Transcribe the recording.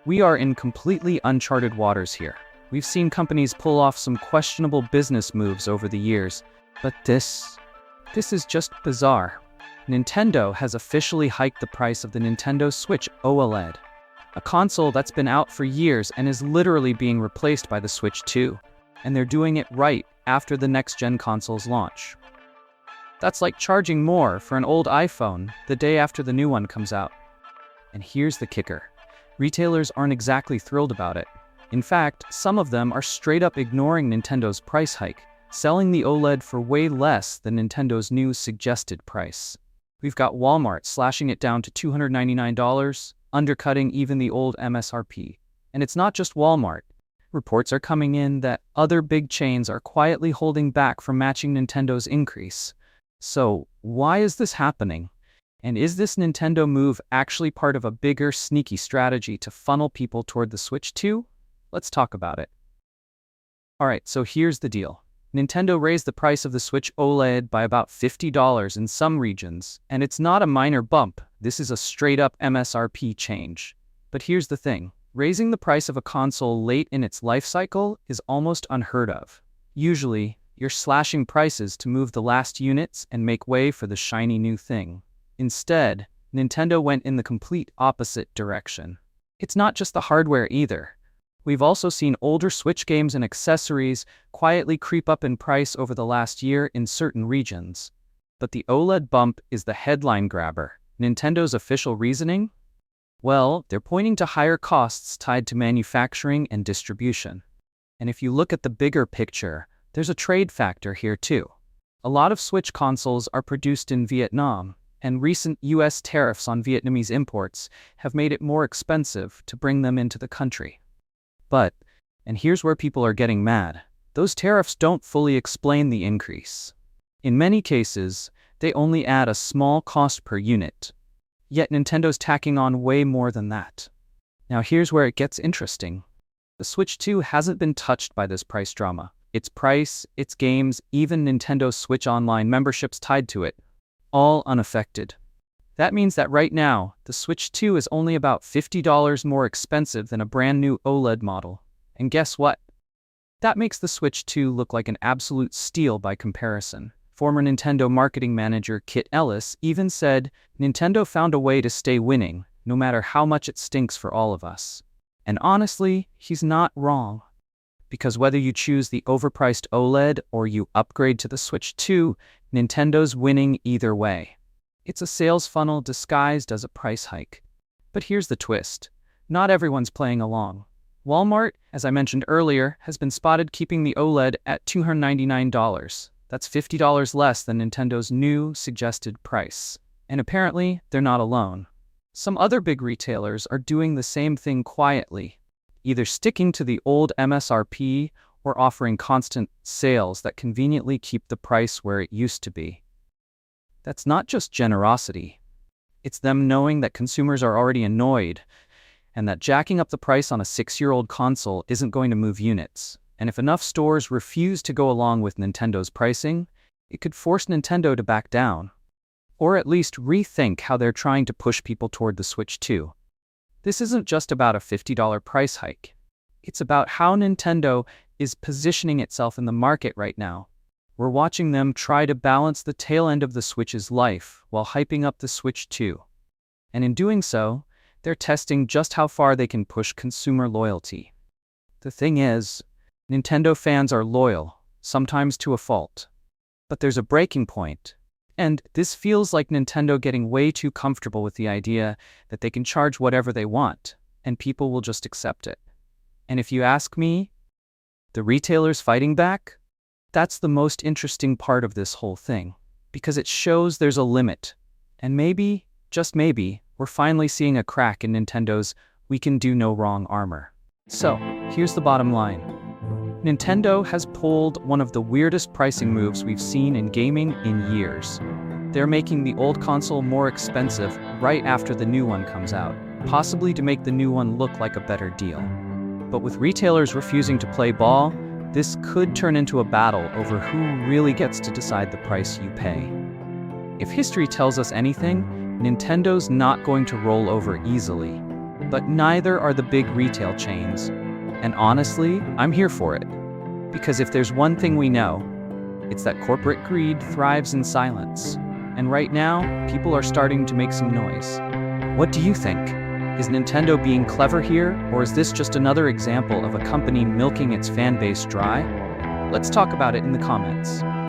We are in completely uncharted waters here. We've seen companies pull off some questionable business moves over the years, but this is just bizarre. Nintendo has officially hiked the price of the Nintendo Switch OLED, a console that's been out for years and is literally being replaced by the Switch 2, and they're doing it right after the next-gen console's launch. That's like charging more for an old iPhone the day after the new one comes out. And here's the kicker. Retailers aren't exactly thrilled about it. In fact, some of them are straight up ignoring Nintendo's price hike, selling the OLED for way less than Nintendo's new suggested price. We've got Walmart slashing it down to $299, undercutting even the old MSRP. And it's not just Walmart. Reports are coming in that other big chains are quietly holding back from matching Nintendo's increase. So, why is this happening? And is this Nintendo move actually part of a bigger, sneaky strategy to funnel people toward the Switch 2? Let's talk about it. Alright, so here's the deal. Nintendo raised the price of the Switch OLED by about $50 in some regions, and it's not a minor bump. This is a straight-up MSRP change. But here's the thing. Raising the price of a console late in its life cycle is almost unheard of. Usually, you're slashing prices to move the last units and make way for the shiny new thing. Instead, Nintendo went in the complete opposite direction. It's not just the hardware either. We've also seen older Switch games and accessories quietly creep up in price over the last year in certain regions. But the OLED bump is the headline grabber. Nintendo's official reasoning? Well, they're pointing to higher costs tied to manufacturing and distribution. And if you look at the bigger picture, there's a trade factor here too. A lot of Switch consoles are produced in Vietnam, and recent US tariffs on Vietnamese imports have made it more expensive to bring them into the country. But, and here's where people are getting mad, those tariffs don't fully explain the increase. In many cases, they only add a small cost per unit. Yet Nintendo's tacking on way more than that. Now here's where it gets interesting. The Switch 2 hasn't been touched by this price drama. Its price, its games, even Nintendo Switch Online memberships tied to it, all unaffected. That means that right now, the Switch 2 is only about $50 more expensive than a brand new OLED model. And guess what? That makes the Switch 2 look like an absolute steal by comparison. Former Nintendo marketing manager Kit Ellis even said, Nintendo found a way to stay winning, no matter how much it stinks for all of us. And honestly, he's not wrong. Because whether you choose the overpriced OLED or you upgrade to the Switch 2, Nintendo's winning either way. It's a sales funnel disguised as a price hike. But here's the twist. Not everyone's playing along. Walmart, as I mentioned earlier, has been spotted keeping the OLED at $299. That's $50 less than Nintendo's new suggested price. And apparently, they're not alone. Some other big retailers are doing the same thing quietly, either sticking to the old MSRP or offering constant sales that conveniently keep the price where it used to be. That's not just generosity. It's them knowing that consumers are already annoyed and that jacking up the price on a 6-year-old console isn't going to move units. And if enough stores refuse to go along with Nintendo's pricing, it could force Nintendo to back down. Or at least rethink how they're trying to push people toward the Switch 2. This isn't just about a $50 price hike. It's about how Nintendo is positioning itself in the market right now. We're watching them try to balance the tail end of the Switch's life while hyping up the Switch 2. And in doing so, they're testing just how far they can push consumer loyalty. The thing is, Nintendo fans are loyal, sometimes to a fault. But there's a breaking point. And this feels like Nintendo getting way too comfortable with the idea that they can charge whatever they want, and people will just accept it. And if you ask me, the retailers fighting back? That's the most interesting part of this whole thing, because it shows there's a limit. And maybe, just maybe, we're finally seeing a crack in Nintendo's "we can do no wrong" armor. So, here's the bottom line. Nintendo has pulled one of the weirdest pricing moves we've seen in gaming in years. They're making the old console more expensive right after the new one comes out, possibly to make the new one look like a better deal. But with retailers refusing to play ball, this could turn into a battle over who really gets to decide the price you pay. If history tells us anything, Nintendo's not going to roll over easily. but neither are the big retail chains. And honestly, I'm here for it. Because if there's one thing we know, it's that corporate greed thrives in silence. And right now, people are starting to make some noise. What do you think? Is Nintendo being clever here, or is this just another example of a company milking its fan base dry? Let's talk about it in the comments.